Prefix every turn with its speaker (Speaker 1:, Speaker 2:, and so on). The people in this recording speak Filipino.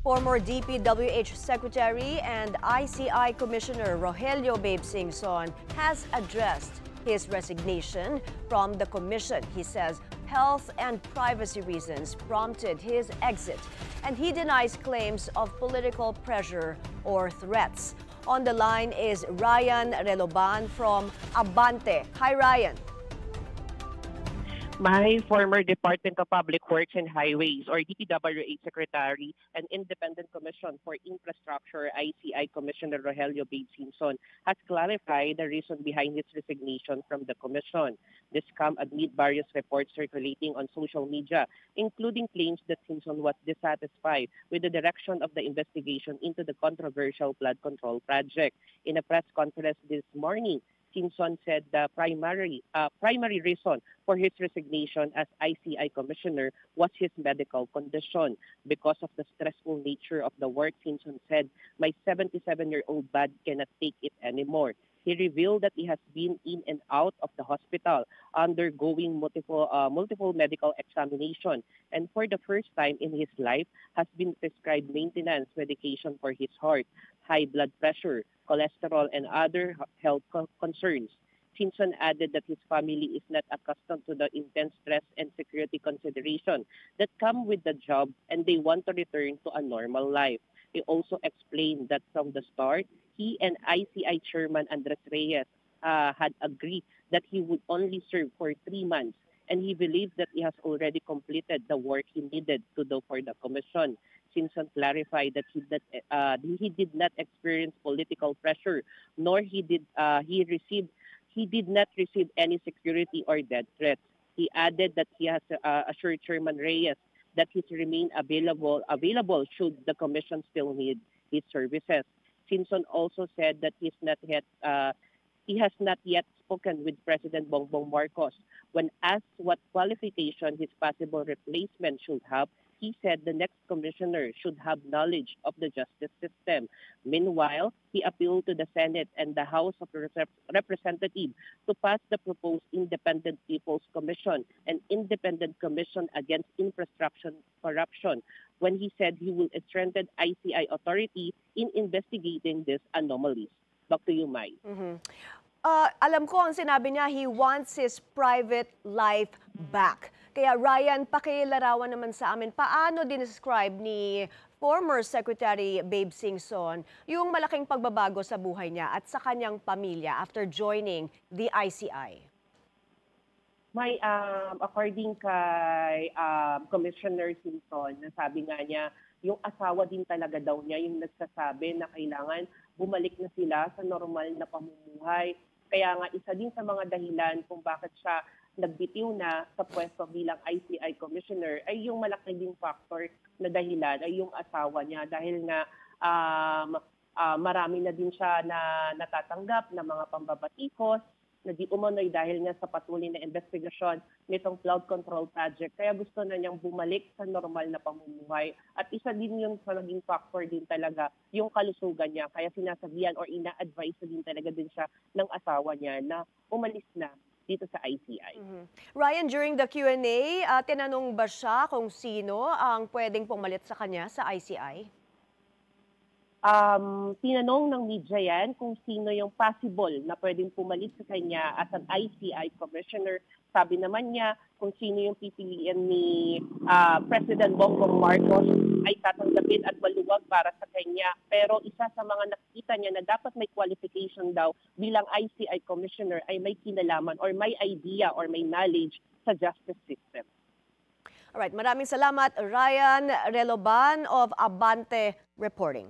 Speaker 1: Former DPWH Secretary and ICI Commissioner Rogelio Babe Singson has addressed his resignation from the commission. He says health and privacy reasons prompted his exit, and he denies claims of political pressure or threats. On the line is Ryan Reloban from Abante. Hi, Ryan.
Speaker 2: My former Department of Public Works and Highways or DPWH Secretary and Independent Commission for Infrastructure ICI Commissioner Rogelio Babe Singson has clarified the reason behind his resignation from the commission. This comes amid various reports circulating on social media, including claims that Singson was dissatisfied with the direction of the investigation into the controversial flood control project. In a press conference this morning, Singson said the primary reason for his resignation as ICI commissioner was his medical condition. Because of the stressful nature of the work, Singson said, "My 77-year-old body cannot take it anymore." He revealed that he has been in and out of the hospital, undergoing multiple medical examination, and for the first time in his life has been prescribed maintenance medication for his heart, high blood pressure, cholesterol, and other health concerns. Singson added that his family is not accustomed to the intense stress and security consideration that come with the job, and they want to return to a normal life. He also explained that from the start, he and ICI Chairman Andres Reyes had agreed that he would only serve for 3 months, and he believes that he has already completed the work he needed to do for the commission. Singson clarified that he did not experience political pressure, nor he did not receive any security or death threats. He added that he has assured Chairman Reyes that he remain available should the commission still need his services. Singson also said that he has not yet spoken with President Bongbong Marcos. When asked what qualification his possible replacement should have, he said the next commissioner should have knowledge of the justice system. Meanwhile, he appealed to the Senate and the House of Representatives to pass the proposed Independent People's Commission and Independent Commission Against Infrastructure Corruption, when he said he will strengthen ICI authority in investigating these anomalies. Back to you, Mai.
Speaker 1: Alam ko ang sinabi niya, he wants his private life back. Kaya Ryan, pakilarawan naman sa amin, paano dinescribe ni former Secretary Babe Singson yung malaking pagbabago sa buhay niya at sa kanyang pamilya after joining the ICI?
Speaker 2: May according kay Commissioner Singson, nasabi nga niya, yung asawa din talaga daw niya yung nagsasabi na kailangan bumalik na sila sa normal na pamumuhay. Kaya nga isa din sa mga dahilan kung bakit siya nagbitiw na sa pwesto bilang ICI Commissioner ay yung malaking factor na dahilan ay yung asawa niya dahil nga marami na din siya na natatanggap na mga pambabatikos na di umano'y dahil nga sa patuloy na investigasyon nitong flood control project. Kaya gusto na niyang bumalik sa normal na pamumuhay. At isa din yun sa naging factor din talaga yung kalusugan niya. Kaya sinasabihan or ina-advise din talaga din siya ng asawa niya na umalis na dito sa ICI.
Speaker 1: Ryan, during the Q&A, tinanong ba siya kung sino ang pwedeng pumalit sa kanya sa ICI?
Speaker 2: Tinanong ng media yan kung sino yung possible na pwedeng pumalit sa kanya as an ICI commissioner. Sabi naman niya kung sino yung pipiliin ni President Bongbong Marcos ay tatanggapin at maluwag para sa kanya. Pero isa sa mga nakita niya na dapat may qualification daw bilang ICI commissioner ay may kinalaman or may idea or may knowledge sa justice system.
Speaker 1: Alright, maraming salamat Ryan Reloban of Abante reporting.